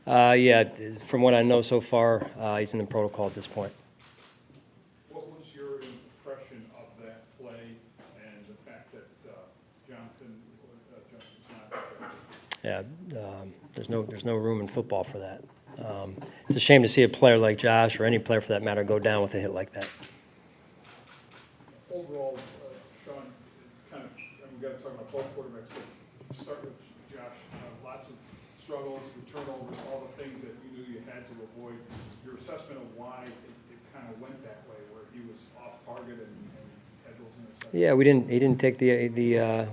Yeah, from what I know so far, he's in the protocol at this point. What was your impression of that play and the fact that Johnson's not Yeah, there's no room in football for that. It's a shame to see a player like Josh, or any player for that matter, go down with a hit like that. overall, Sean, it's kind of, and we've got to talk about both quarterbacks, but start with Josh. Lots of struggles, the turnovers, all the things that you knew you had to avoid. Your assessment of why it kind of went that way, where he was off target and had those interceptions? Yeah, he didn't take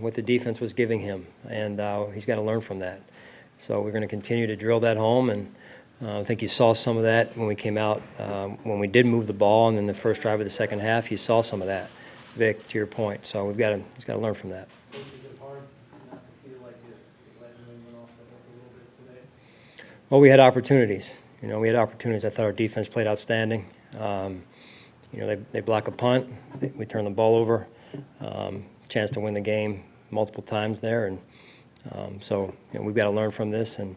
what the defense was giving him, and he's got to learn from that. So we're going to continue to drill that home, and I think you saw some of that when we came out, when we did move the ball, and then the first drive of the second half, you saw some of that, Vic, to your point. So he's got to learn from that. Coach, is it hard not to feel like you let New England off the hook a little bit today? Well, we had opportunities. We had opportunities. I thought our defense played outstanding. They block a punt, we turn the ball over, chance to win the game multiple times there, and so we've got to learn from this and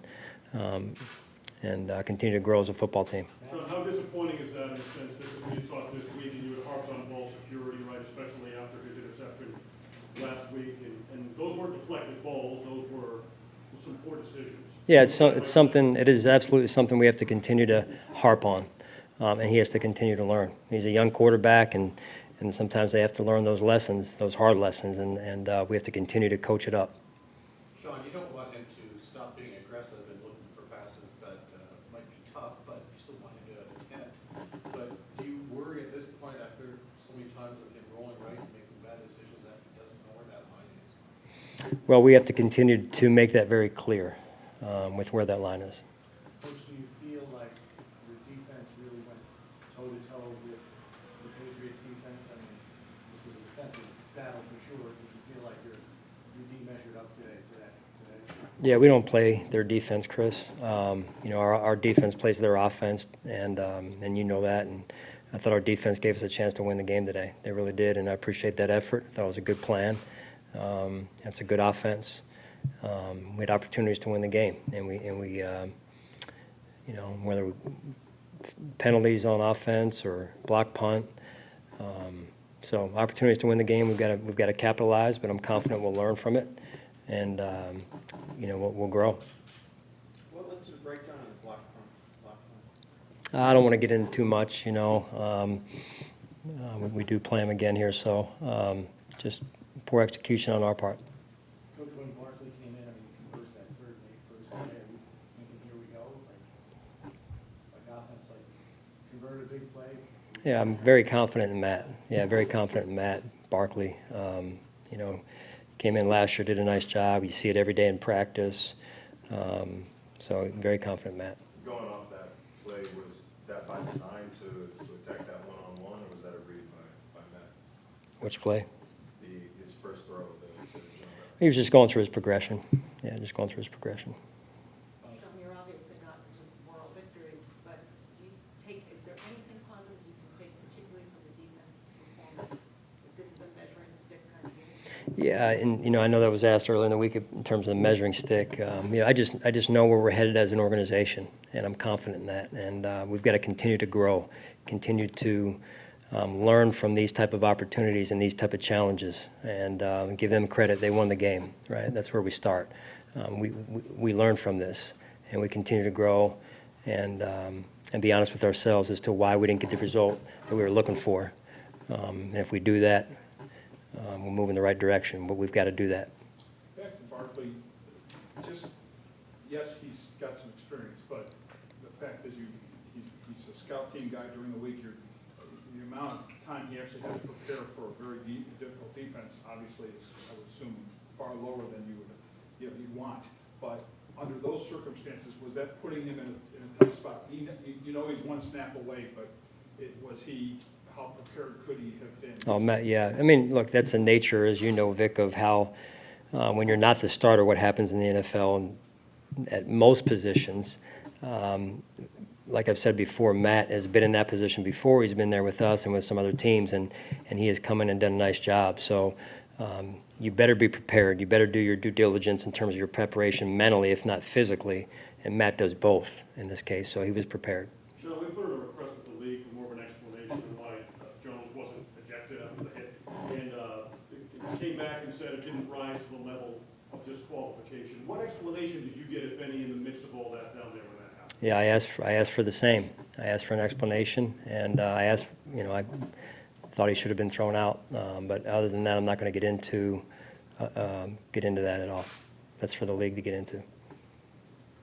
continue to grow as a football team. So how disappointing is that in the sense that when you talked this week and you had harped on ball security, right, especially after his interception last week, and those weren't deflected balls, those were some poor decisions. Yeah, it is absolutely something we have to continue to harp on, and he has to continue to learn. He's a young quarterback, and sometimes they have to learn those lessons, those hard lessons, and we have to continue to coach it up. Sean, you don't want him to stop being aggressive and looking for passes that might be tough, but you still want him to have intent. But do you worry at this point, after so many times of him rolling right and making bad decisions, that he doesn't know where that line is? Well, we have to continue to make that very clear with where that line is. Coach, do you feel like your defense really went toe-to-toe with the Patriots' defense? I mean, this was a defensive battle for sure. Did you feel like your D measured up today? Yeah, we don't play their defense, Chris. Our defense plays their offense, and you know that. And I thought our defense gave us a chance to win the game today. They really did, and I appreciate that effort. I thought it was a good plan. It's a good offense. We had opportunities to win the game, and we whether penalties on offense or block punt. So opportunities to win the game, we've got to capitalize. But I'm confident we'll learn from it, and we'll grow. What led to the breakdown in the block punt? I don't want to get into too much. We do play them again here, so just poor execution on our part. Coach, when Barkley came in, I mean, you conversed that third first play. Are you thinking, here we go? Like offense, like convert a big play? Yeah, I'm very confident in Matt. Yeah, very confident in Matt Barkley. Came in last year, did a nice job. You see it every day in practice. So very confident, Matt. Going off that play, was that by design to attack that one-on-one, or was that a read by Matt? Which play? His first throw. He was just going through his progression. Yeah, just going through his progression. Sean, you're obviously not into moral victories, but is there anything positive you can take, particularly from the defensive performance, if this is a measuring stick kind of game? Yeah, and I know that was asked earlier in the week in terms of the measuring stick. I just know where we're headed as an organization, and I'm confident in that. And we've got to continue to grow, continue to learn from these type of opportunities and these type of challenges, and give them credit. They won the game, right? That's where we start. We learn from this, and we continue to grow, and be honest with ourselves as to why we didn't get the result that we were looking for. And if we do that, we'll move in the right direction, but we've got to do that. Back to Barkley, yes, he's got some experience, but the fact is he's a scout team guy during the week. The amount of time he actually has to prepare for a very difficult defense, obviously, is, I would assume, far lower than you'd want. But under those circumstances, was that putting him in a tough spot? He's one snap away, but how prepared could he have been? Oh, Matt, yeah. I mean, look, that's the nature, as you know, Vic, of how when you're not the starter, what happens in the NFL and at most positions. Like I've said before, Matt has been in that position before. He's been there with us and with some other teams, and he has come in and done a nice job. So you better be prepared. You better do your due diligence in terms of your preparation mentally, if not physically. And Matt does both in this case, so he was prepared. Sean, we put in a request with the league for more of an explanation of why Jones wasn't ejected after the hit. And it came back and said it didn't rise to the level of disqualification. What explanation did you get, if any, in the midst of all that down there when that happened? Yeah, I asked for the same. I asked for an explanation, and I asked, I thought he should have been thrown out. But other than that, I'm not going to get into that at all. That's for the league to get into.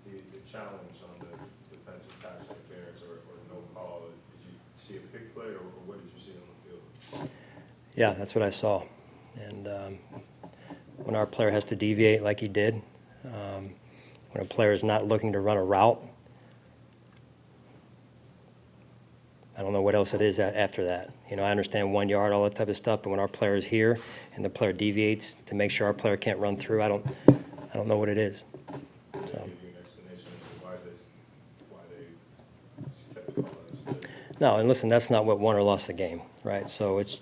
The challenge on the defensive pass interference or no call, did you see a pick play or what did you see on the field? Yeah, that's what I saw. And when our player has to deviate like he did, when a player is not looking to run a route, I don't know what else it is after that. I understand 1 yard, all that type of stuff, but when our player is here and the player deviates to make sure our player can't run through, I don't know what it is. So. Give you an explanation as to why they kept the call instead. No, and listen, that's not what won or lost the game, right? So let's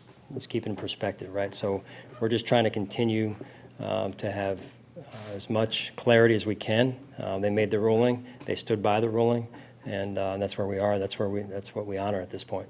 keep it in perspective, right? So we're just trying to continue to have as much clarity as we can. They made the ruling, they stood by the ruling, and that's where we are. That's what we honor at this point.